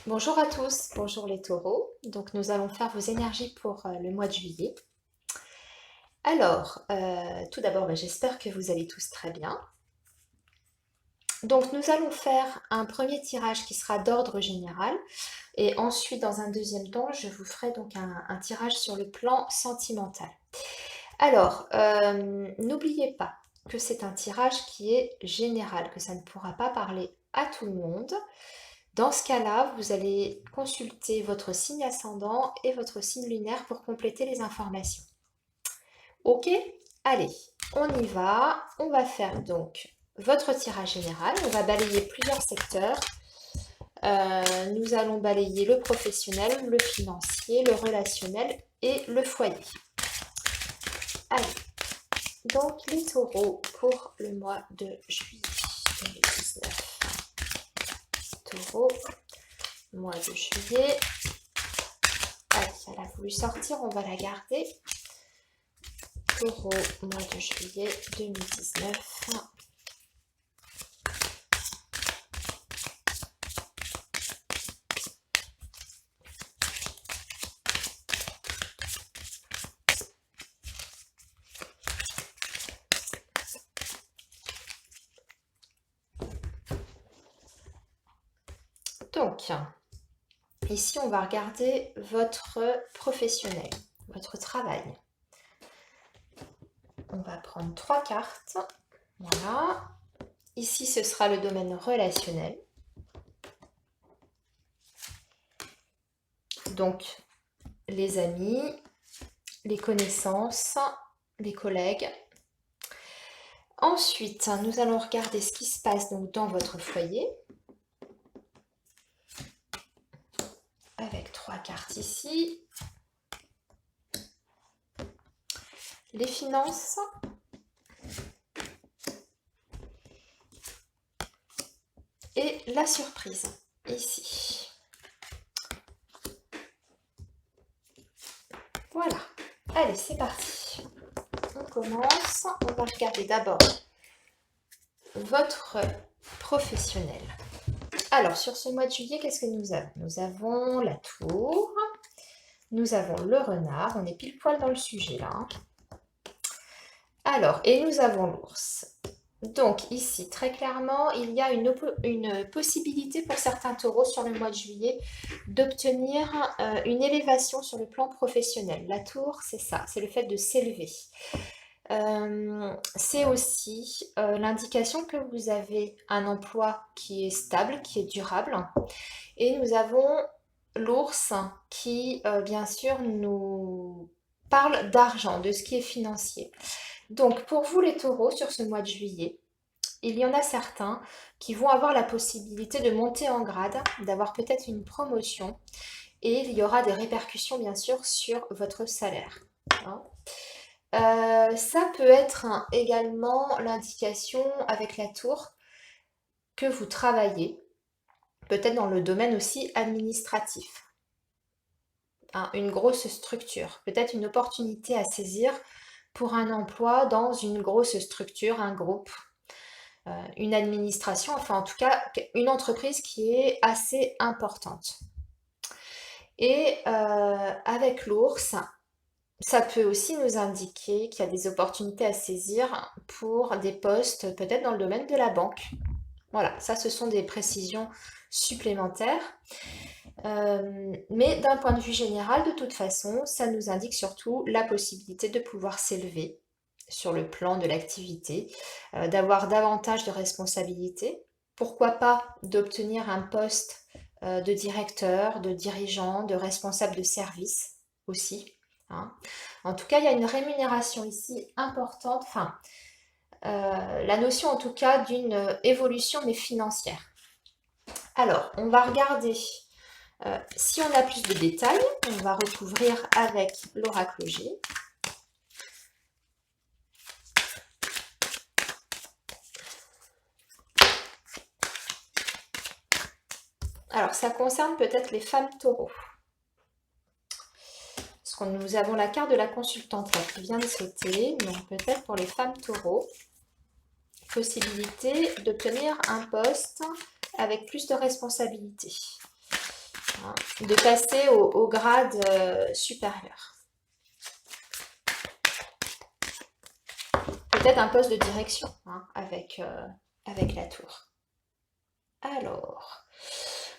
Bonjour à tous, bonjour les taureaux. Donc nous allons faire vos énergies pour le mois de juillet. Alors, tout d'abord, j'espère que vous allez tous très bien. Donc nous allons faire un premier tirage qui sera d'ordre général et ensuite dans un deuxième temps, je vous ferai donc un tirage sur le plan sentimental. Alors, n'oubliez pas que c'est un tirage qui est général, que ça ne pourra pas parler à tout le monde. Dans ce cas-là, vous allez consulter votre signe ascendant et votre signe lunaire pour compléter les informations. Ok? Allez, on y va. On va faire donc votre tirage général. On va balayer plusieurs secteurs. Nous allons balayer le professionnel, le financier, le relationnel et le foyer. Allez, donc les taureaux pour le mois de juillet 2019. Taureau, mois de juillet. Allez, elle a voulu sortir, on va la garder. Taureau, mois de juillet 2019. Donc, ici, on va regarder votre professionnel, votre travail. On va prendre 3 cartes. Voilà. Ici, ce sera le domaine relationnel. Donc, les amis, les connaissances, les collègues. Ensuite, nous allons regarder ce qui se passe donc dans votre foyer. Avec 3 cartes ici. Les finances. Et la surprise, ici. Voilà. Allez, c'est parti. On commence. On va regarder d'abord votre professionnel. Alors, sur ce mois de juillet, qu'est-ce que nous avons? Nous avons la tour. Nous avons le renard. On est pile poil dans le sujet, là. Alors, et nous avons l'ours. Donc ici, très clairement, il y a une possibilité pour certains taureaux sur le mois de juillet d'obtenir une élévation sur le plan professionnel. La tour, c'est ça, c'est le fait de s'élever. C'est aussi l'indication que vous avez un emploi qui est stable, qui est durable. Et nous avons l'ours qui, bien sûr, nous parle d'argent, de ce qui est financier. Donc, pour vous les taureaux, sur ce mois de juillet, il y en a certains qui vont avoir la possibilité de monter en grade, d'avoir peut-être une promotion, et il y aura des répercussions, bien sûr, sur votre salaire. Ça peut être également l'indication avec la tour que vous travaillez, peut-être dans le domaine aussi administratif. Une grosse structure, peut-être une opportunité à saisir pour un emploi dans une grosse structure, un groupe, une administration, enfin en tout cas une entreprise qui est assez importante. Et avec l'ours, ça peut aussi nous indiquer qu'il y a des opportunités à saisir pour des postes peut-être dans le domaine de la banque. Voilà, ça ce sont des précisions supplémentaires. Mais d'un point de vue général, de toute façon, ça nous indique surtout la possibilité de pouvoir s'élever sur le plan de l'activité, d'avoir davantage de responsabilités. Pourquoi pas d'obtenir un poste de directeur, de dirigeant, de responsable de service aussi. En tout cas, il y a une rémunération ici importante, la notion en tout cas d'une évolution mais financière. Alors, on va regarder si on a plus de détails, on va recouvrir avec l'oracle G. Alors, ça concerne peut-être les femmes taureaux. Parce que nous avons la carte de la consultante là, qui vient de sauter. Donc, peut-être pour les femmes taureaux, possibilité d'obtenir un poste avec plus de responsabilités. hein, de passer au grade supérieur. Peut-être un poste de direction, hein, avec la tour. Alors,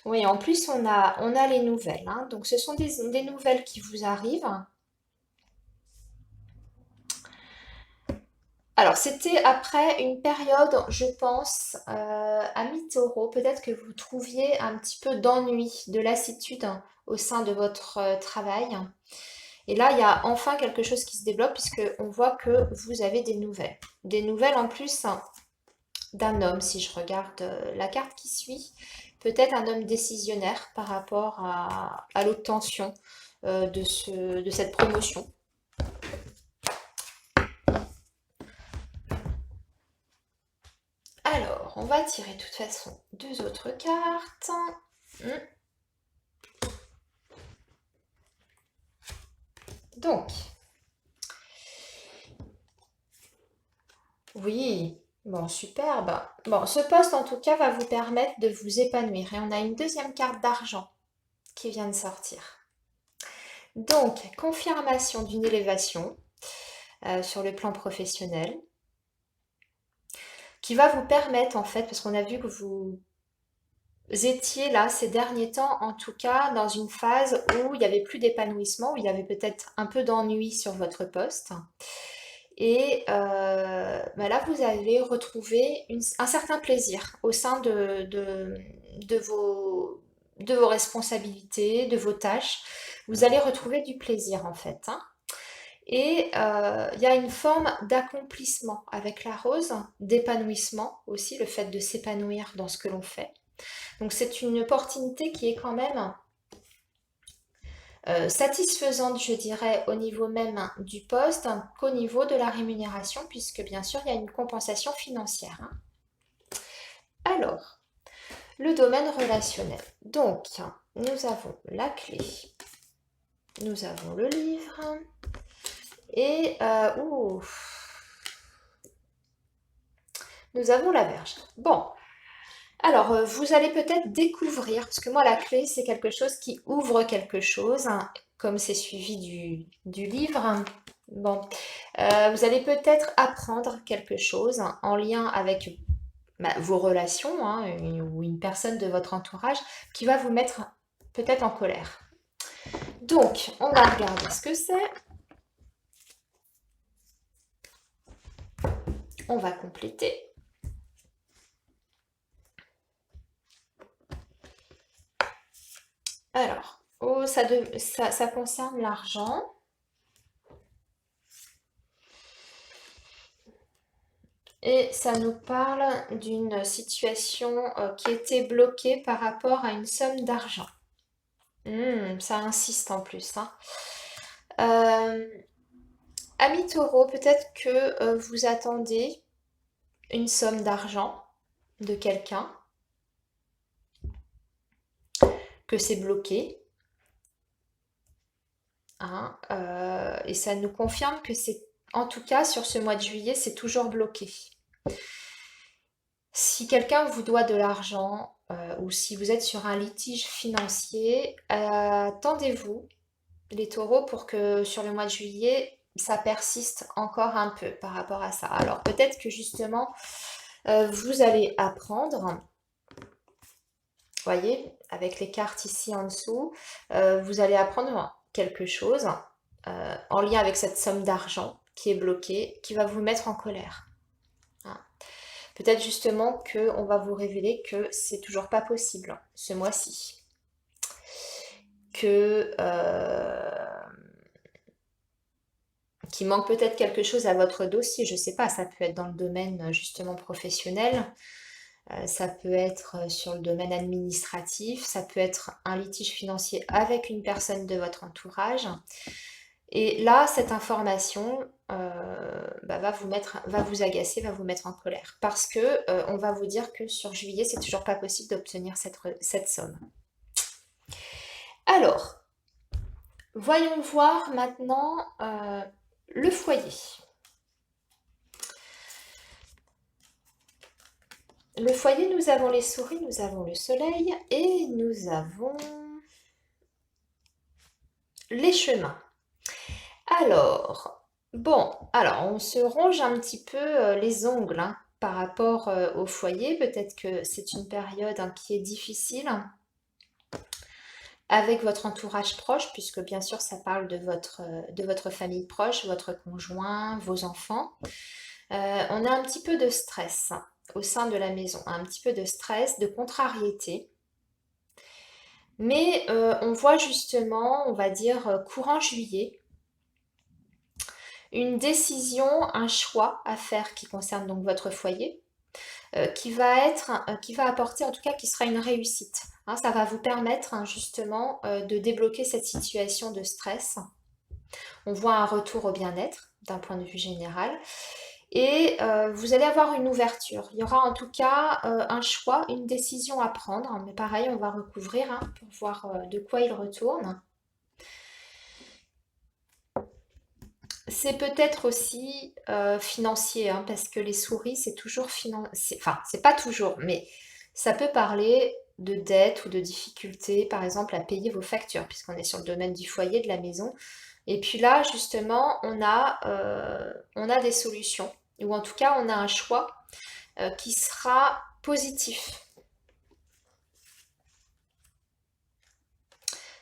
oui, en plus on a les nouvelles, hein. Donc ce sont des nouvelles qui vous arrivent. Alors, c'était après une période, je pense, à mi-taureau, peut-être que vous trouviez un petit peu d'ennui, de lassitude, hein, au sein de votre travail. Et là, il y a enfin quelque chose qui se développe puisque on voit que vous avez des nouvelles. Des nouvelles en plus, hein, d'un homme, si je regarde la carte qui suit. Peut-être un homme décisionnaire par rapport à l'obtention de cette promotion. Alors, on va tirer de toute façon deux autres cartes. Donc, oui, bon, superbe. Bon, ce poste en tout cas va vous permettre de vous épanouir. Et on a une deuxième carte d'argent qui vient de sortir. Donc, confirmation d'une élévation sur le plan professionnel qui va vous permettre en fait, parce qu'on a vu que vous étiez là ces derniers temps, en tout cas, dans une phase où il n'y avait plus d'épanouissement, où il y avait peut-être un peu d'ennui sur votre poste. Et là, vous allez retrouver un certain plaisir au sein de vos responsabilités, de vos tâches. Vous allez retrouver du plaisir en fait, hein. Et il y a une forme d'accomplissement avec la rose, d'épanouissement aussi, le fait de s'épanouir dans ce que l'on fait. Donc c'est une opportunité qui est quand même satisfaisante, je dirais, au niveau même du poste qu'au niveau de la rémunération, puisque bien sûr, il y a une compensation financière, hein. Alors, le domaine relationnel. Donc, nous avons la clé, nous avons le livre, et nous avons la Vierge. Bon, alors, vous allez peut-être découvrir, parce que moi, la clé, c'est quelque chose qui ouvre quelque chose, hein, comme c'est suivi du livre, hein. Bon, vous allez peut-être apprendre quelque chose, hein, en lien avec vos relations, hein, ou une personne de votre entourage qui va vous mettre peut-être en colère. Donc, on va regarder ce que c'est. On va compléter. Alors, ça concerne l'argent. Et ça nous parle d'une situation qui était bloquée par rapport à une somme d'argent. Ça insiste en plus, hein. Ami Taureau, peut-être que vous attendez une somme d'argent de quelqu'un, que c'est bloqué, hein, et ça nous confirme que c'est, en tout cas sur ce mois de juillet, c'est toujours bloqué. Si quelqu'un vous doit de l'argent ou si vous êtes sur un litige financier, attendez-vous, les taureaux, pour que sur le mois de juillet, ça persiste encore un peu par rapport à ça. Alors peut-être que justement, vous allez apprendre, voyez, avec les cartes ici en dessous, vous allez apprendre quelque chose en lien avec cette somme d'argent qui est bloquée, qui va vous mettre en colère. Hein. Peut-être justement qu'on va vous révéler que c'est toujours pas possible ce mois-ci. Que qu'il manque peut-être quelque chose à votre dossier, je sais pas, ça peut être dans le domaine justement professionnel, ça peut être sur le domaine administratif, ça peut être un litige financier avec une personne de votre entourage. Et là, cette information va vous agacer, va vous mettre en colère. Parce que on va vous dire que sur juillet, c'est toujours pas possible d'obtenir cette somme. Alors, voyons voir maintenant le foyer. Le foyer, nous avons les souris, nous avons le soleil et nous avons les chemins. Alors, bon, alors on se ronge un petit peu les ongles hein, par rapport au foyer. Peut-être que c'est une période hein, qui est difficile avec votre entourage proche, puisque bien sûr ça parle de votre famille proche, votre conjoint, vos enfants. On a un petit peu de stress hein, au sein de la maison, un petit peu de stress, de contrariété. Mais on voit justement, on va dire courant juillet, une décision, un choix à faire qui concerne donc votre foyer, qui va apporter en tout cas qui sera une réussite. Hein, ça va vous permettre hein, justement de débloquer cette situation de stress. On voit un retour au bien-être d'un point de vue général. Et vous allez avoir une ouverture. Il y aura en tout cas un choix, une décision à prendre. Mais pareil, on va recouvrir hein, pour voir de quoi il retourne. C'est peut-être aussi financier, hein, parce que les souris, c'est toujours financier. Enfin, c'est pas toujours, mais ça peut parler de dettes ou de difficultés, par exemple, à payer vos factures, puisqu'on est sur le domaine du foyer, de la maison. Et puis là, justement, on a des solutions, ou en tout cas, on a un choix qui sera positif.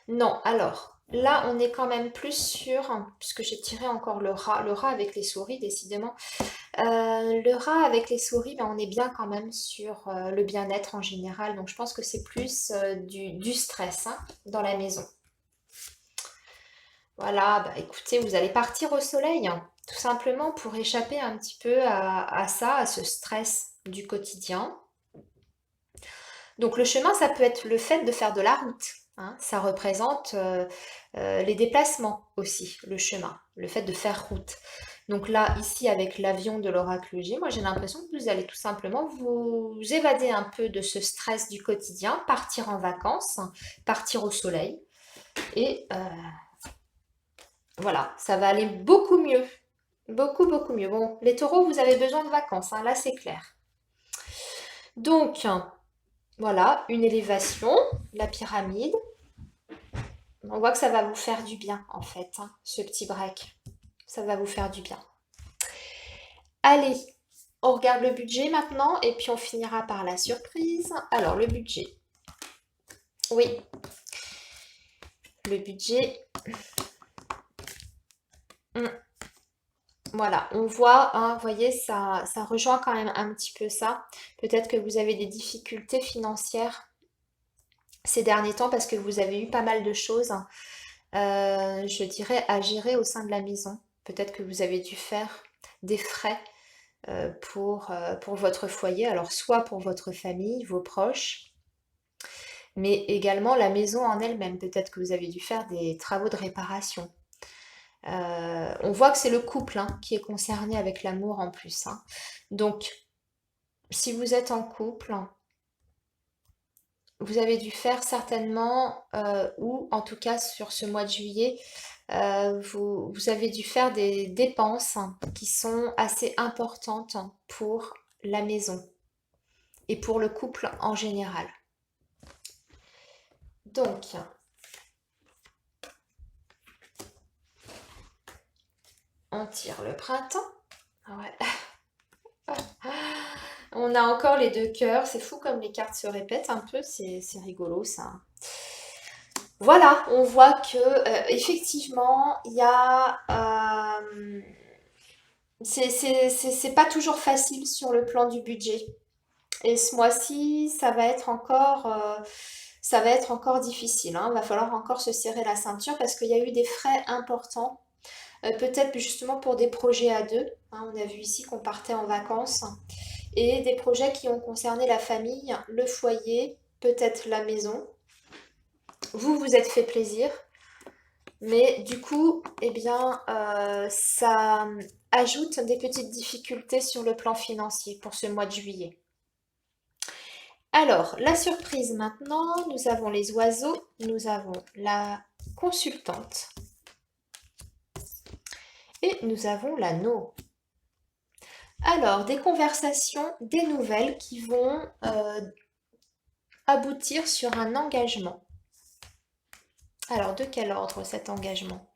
Non, alors là, on est quand même plus sur, puisque j'ai tiré encore le rat avec les souris, décidément. Le rat avec les souris, ben, on est bien quand même sur le bien-être en général. Donc je pense que c'est plus du stress hein, dans la maison. Voilà, bah, écoutez, vous allez partir au soleil, hein, tout simplement pour échapper un petit peu à ça, à ce stress du quotidien. Donc le chemin, ça peut être le fait de faire de la route, hein. Ça représente les déplacements aussi, le chemin, le fait de faire route. Donc là, ici, avec l'avion de l'oracle G, moi j'ai l'impression que vous allez tout simplement vous évader un peu de ce stress du quotidien, partir en vacances, partir au soleil. Et voilà, ça va aller beaucoup mieux. Beaucoup, beaucoup mieux. Bon, les taureaux, vous avez besoin de vacances, hein, là c'est clair. Donc, voilà, une élévation, la pyramide. On voit que ça va vous faire du bien, en fait, hein, ce petit break. Ça va vous faire du bien. Allez, on regarde le budget maintenant et puis on finira par la surprise. Alors, le budget. Oui, le budget. Hmm, voilà, on voit, hein, vous voyez, ça rejoint quand même un petit peu ça. Peut-être que vous avez des difficultés financières ces derniers temps parce que vous avez eu pas mal de choses, je dirais, à gérer au sein de la maison. Peut-être que vous avez dû faire des frais pour votre foyer, alors soit pour votre famille, vos proches, mais également la maison en elle-même. Peut-être que vous avez dû faire des travaux de réparation. On voit que c'est le couple hein, qui est concerné avec l'amour en plus. Hein. Donc, si vous êtes en couple, vous avez dû faire certainement, ou en tout cas sur ce mois de juillet, vous avez dû faire des dépenses qui sont assez importantes pour la maison et pour le couple en général. Donc, on tire le printemps. Ouais. On a encore les deux cœurs. C'est fou comme les cartes se répètent un peu. C'est rigolo ça. Voilà, on voit que effectivement, il y a c'est pas toujours facile sur le plan du budget. Et ce mois-ci, ça va être encore difficile, hein. Va falloir encore se serrer la ceinture parce qu'il y a eu des frais importants. Peut-être justement pour des projets à deux, hein. On a vu ici qu'on partait en vacances. Et des projets qui ont concerné la famille, le foyer, peut-être la maison. Vous vous êtes fait plaisir, mais du coup, eh bien, ça ajoute des petites difficultés sur le plan financier pour ce mois de juillet. Alors, la surprise maintenant, nous avons les oiseaux, nous avons la consultante et nous avons l'anneau. Alors, des conversations, des nouvelles qui vont aboutir sur un engagement. Alors, de quel ordre cet engagement?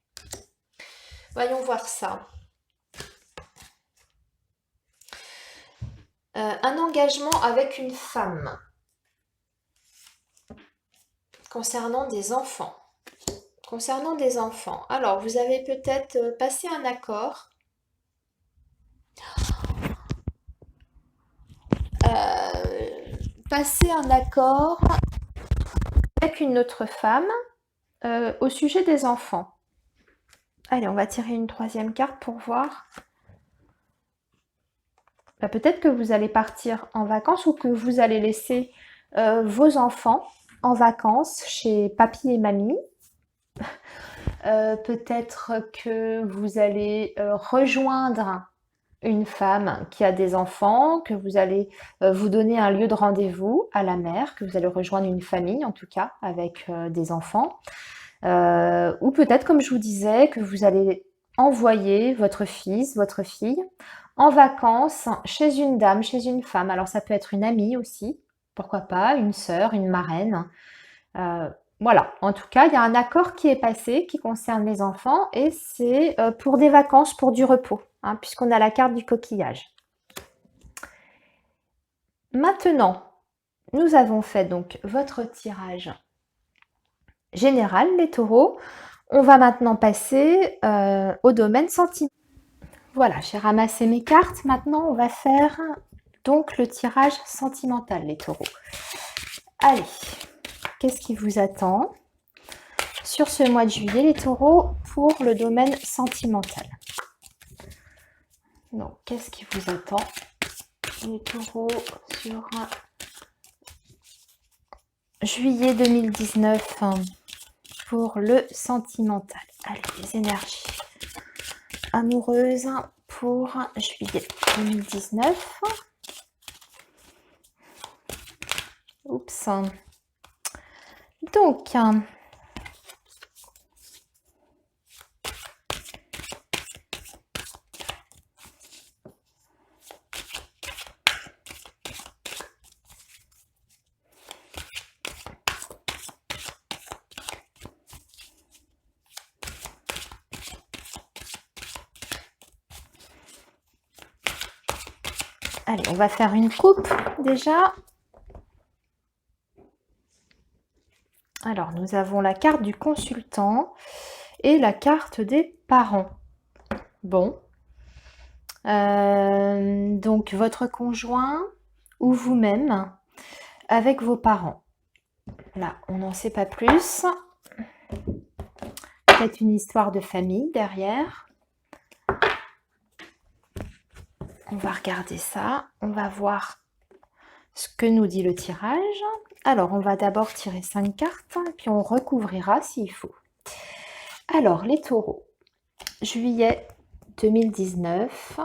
Voyons voir ça. Un engagement avec une femme concernant des enfants. Concernant des enfants. Alors, vous avez peut-être passé un accord. Passé un accord avec une autre femme au sujet des enfants. Allez, on va tirer une troisième carte pour voir. Bah, peut-être que vous allez partir en vacances ou que vous allez laisser vos enfants en vacances chez papy et mamie. Peut-être que vous allez rejoindre une femme qui a des enfants, que vous allez vous donner un lieu de rendez-vous à la mer, que vous allez rejoindre une famille en tout cas avec des enfants. Ou peut-être, comme je vous disais, que vous allez envoyer votre fils, votre fille en vacances chez une dame, chez une femme. Alors ça peut être une amie aussi, pourquoi pas, une sœur, une marraine. Voilà, en tout cas, il y a un accord qui est passé qui concerne les enfants et c'est pour des vacances, pour du repos, hein, puisqu'on a la carte du coquillage. Maintenant, nous avons fait donc votre tirage général, les taureaux. On va maintenant passer au domaine sentimental. Voilà, j'ai ramassé mes cartes. Maintenant, on va faire donc le tirage sentimental, les taureaux. Allez, qu'est-ce qui vous attend sur ce mois de juillet, les taureaux, pour le domaine sentimental? Donc, qu'est-ce qui vous attend, les taureaux, sur juillet 2019 pour le sentimental? Allez, les énergies amoureuses pour juillet 2019. Oups. Donc, allez, on va faire une coupe déjà. Alors, nous avons la carte du consultant et la carte des parents. Bon. Donc, votre conjoint ou vous-même avec vos parents. Là, on n'en sait pas plus. Peut-être une histoire de famille derrière. On va regarder ça. On va voir ce que nous dit le tirage. Alors, on va d'abord tirer 5 cartes, puis on recouvrira s'il faut. Alors, les taureaux, juillet 2019,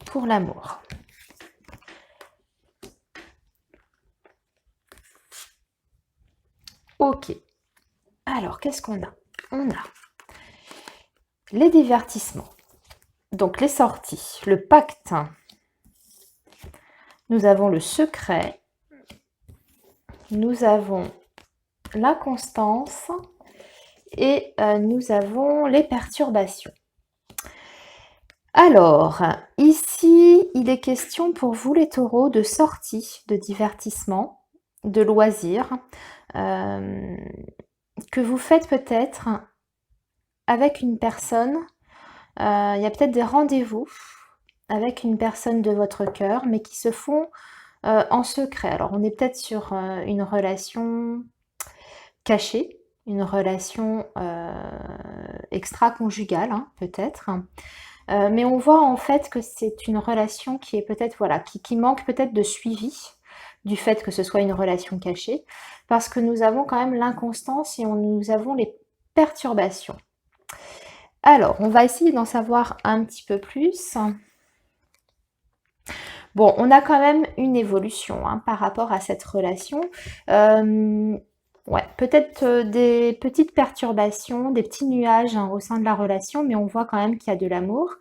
pour l'amour. Ok. Alors, qu'est-ce qu'on a? On a les divertissements, donc les sorties, le pacte. Nous avons le secret. Nous avons la constance et nous avons les perturbations. Alors, ici, il est question pour vous les taureaux de sortie, de divertissement, de loisirs, que vous faites peut-être avec une personne. Il y a peut-être des rendez-vous avec une personne de votre cœur, mais qui se font en secret. Alors, on est peut-être sur une relation cachée, une relation extra-conjugale, hein, peut-être. Mais on voit en fait que c'est une relation qui est peut-être, voilà, qui manque peut-être de suivi du fait que ce soit une relation cachée, parce que nous avons quand même l'inconstance et nous avons les perturbations. Alors, on va essayer d'en savoir un petit peu plus. Bon, on a quand même une évolution hein, par rapport à cette relation. Ouais, peut-être des petites perturbations, des petits nuages hein, au sein de la relation, mais on voit quand même qu'il y a de l'amour,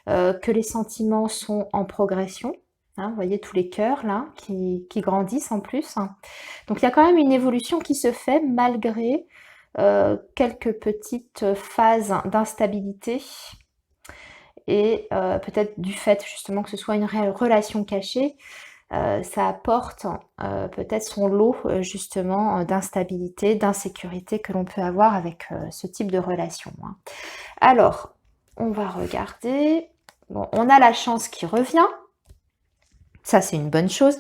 que les sentiments sont en progression. Hein, vous voyez tous les cœurs là qui grandissent en plus. Donc il y a quand même une évolution qui se fait malgré quelques petites phases d'instabilité et peut-être du fait justement que ce soit une relation cachée, ça apporte peut-être son lot justement d'instabilité, d'insécurité que l'on peut avoir avec ce type de relation. Alors, on va regarder. Bon, on a la chance qui revient. Ça, c'est une bonne chose.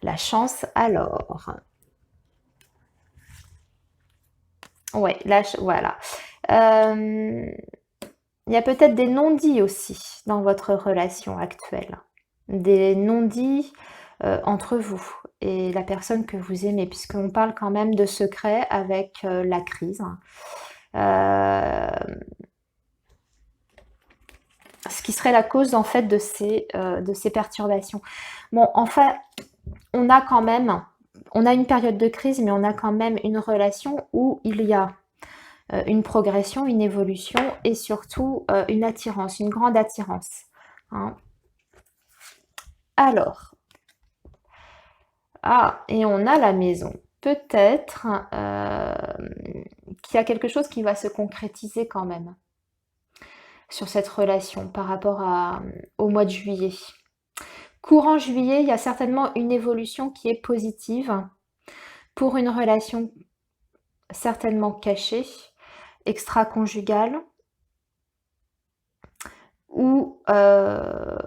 La chance, alors. Ouais, voilà. Il y a peut-être des non-dits aussi dans votre relation actuelle. Des non-dits entre vous et la personne que vous aimez, puisqu'on parle quand même de secrets avec la crise. Ce qui serait la cause en fait de ces perturbations. Bon, enfin, on a une période de crise, mais on a quand même une relation où il y a une progression, une évolution et surtout une attirance, une grande attirance. Hein. Alors, et on a la maison. Peut-être qu'il y a quelque chose qui va se concrétiser quand même sur cette relation par rapport au mois de juillet. Courant juillet, il y a certainement une évolution qui est positive pour une relation certainement cachée, extra-conjugale, ou un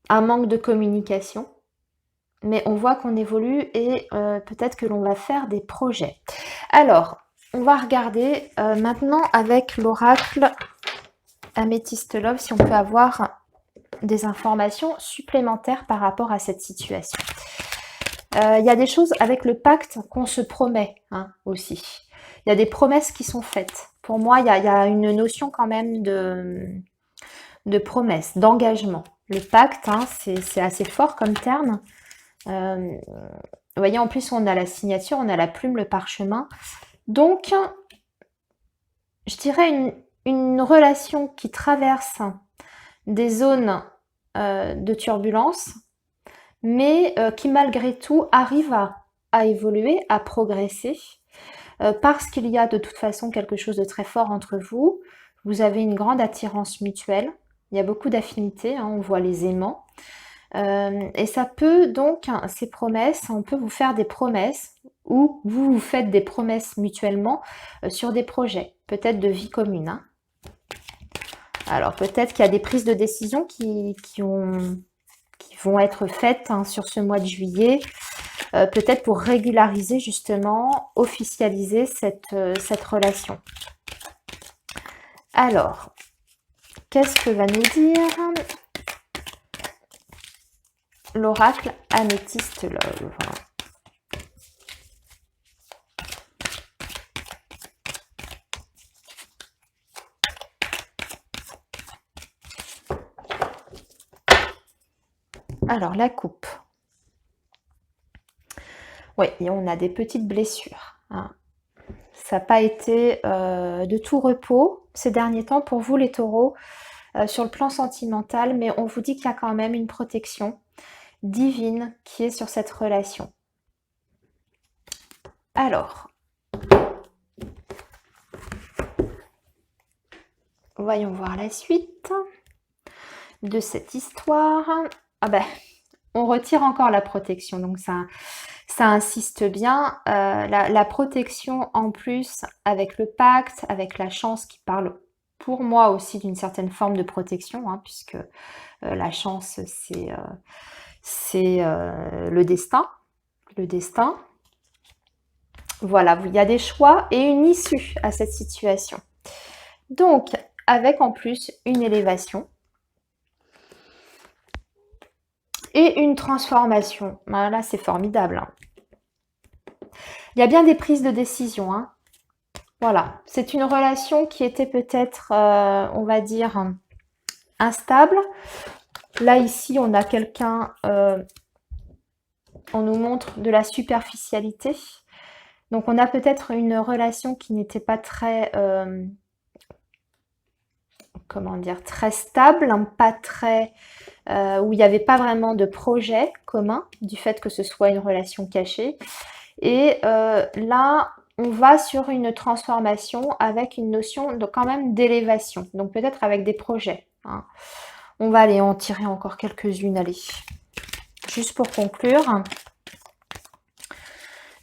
manque de communication. Mais on voit qu'on évolue et peut-être que l'on va faire des projets. Alors, on va regarder maintenant avec l'oracle Améthyste Love si on peut avoir des informations supplémentaires par rapport à cette situation. Il y a des choses avec le pacte qu'on se promet aussi. Il y a des promesses qui sont faites. Pour moi, il y a une notion quand même de promesse, d'engagement. Le pacte, c'est assez fort comme terme. Vous voyez, en plus, on a la signature, on a la plume, le parchemin. Donc, je dirais une relation qui traverse des zones de turbulence, mais qui malgré tout arrive à évoluer, à progresser, parce qu'il y a de toute façon quelque chose de très fort entre vous. Vous avez une grande attirance mutuelle, il y a beaucoup d'affinités, on voit les aimants. Et ça peut donc, ces promesses, on peut vous faire des promesses ou vous vous faites des promesses mutuellement sur des projets, peut-être de vie commune. Alors peut-être qu'il y a des prises de décision qui vont être faites sur ce mois de juillet, peut-être pour régulariser justement, officialiser cette relation. Alors, qu'est-ce que va nous dire l'oracle Améthyste Love? Alors, la coupe. Oui, et on a des petites blessures. Ça n'a pas été de tout repos ces derniers temps pour vous les taureaux sur le plan sentimental, mais on vous dit qu'il y a quand même une protection divine qui est sur cette relation. Alors, voyons voir la suite de cette histoire. On retire encore la protection, donc ça insiste bien. La protection en plus avec le pacte, avec la chance qui parle pour moi aussi d'une certaine forme de protection, puisque la chance c'est le destin. Le destin. Voilà, il y a des choix et une issue à cette situation. Donc, avec en plus une élévation et une transformation. Là, c'est formidable. Il y a bien des prises de décision. Voilà, c'est une relation qui était peut-être, on va dire, instable. Là, ici, on a quelqu'un, on nous montre de la superficialité. Donc, on a peut-être une relation qui n'était pas très comment dire, très stable, hein, pas très, où il n'y avait pas vraiment de projet commun, du fait que ce soit une relation cachée. Et là, on va sur une transformation avec une notion de, quand même d'élévation, donc peut-être avec des projets, hein. On va aller en tirer encore quelques-unes, allez. Juste pour conclure,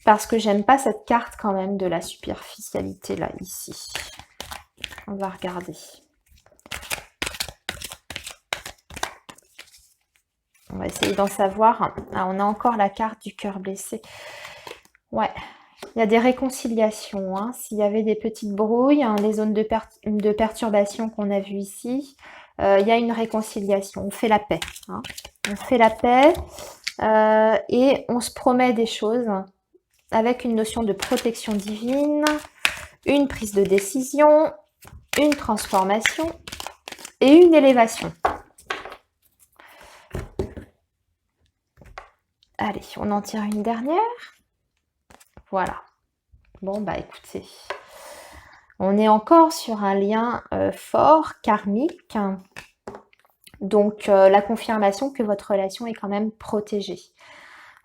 parce que j'aime pas cette carte quand même de la superficialité là, ici. On va regarder. On va essayer d'en savoir. Ah, on a encore la carte du cœur blessé. Ouais, il y a des réconciliations, hein. S'il y avait des petites brouilles, hein, les zones de perturbation qu'on a vues ici, il y a une réconciliation. On fait la paix, hein. On fait la paix et on se promet des choses avec une notion de protection divine, une prise de décision, une transformation et une élévation. Allez, on en tire une dernière. Voilà. Bon, bah écoutez, on est encore sur un lien fort, karmique. Donc, la confirmation que votre relation est quand même protégée.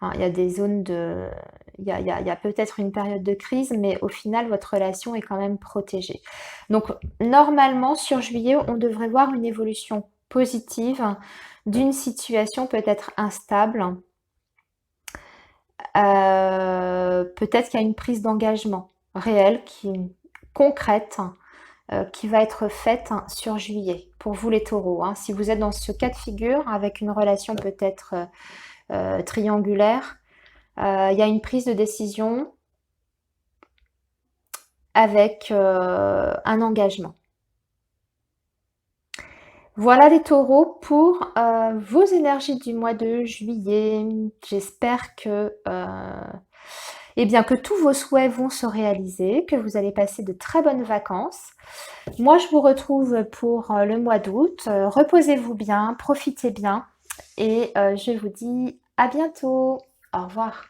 Hein, il y a des zones de... Il y a peut-être une période de crise, mais au final, votre relation est quand même protégée. Donc, normalement, sur juillet, on devrait voir une évolution positive d'une situation peut-être instable. Peut-être qu'il y a une prise d'engagement réelle, concrète, qui va être faite sur juillet pour vous les taureaux, hein. Si vous êtes dans ce cas de figure avec une relation peut-être triangulaire, il y a une prise de décision avec un engagement. Voilà les taureaux pour vos énergies du mois de juillet. J'espère que, eh bien, que tous vos souhaits vont se réaliser, que vous allez passer de très bonnes vacances. Moi, je vous retrouve pour le mois d'août. Reposez-vous bien, profitez bien et je vous dis à bientôt. Au revoir.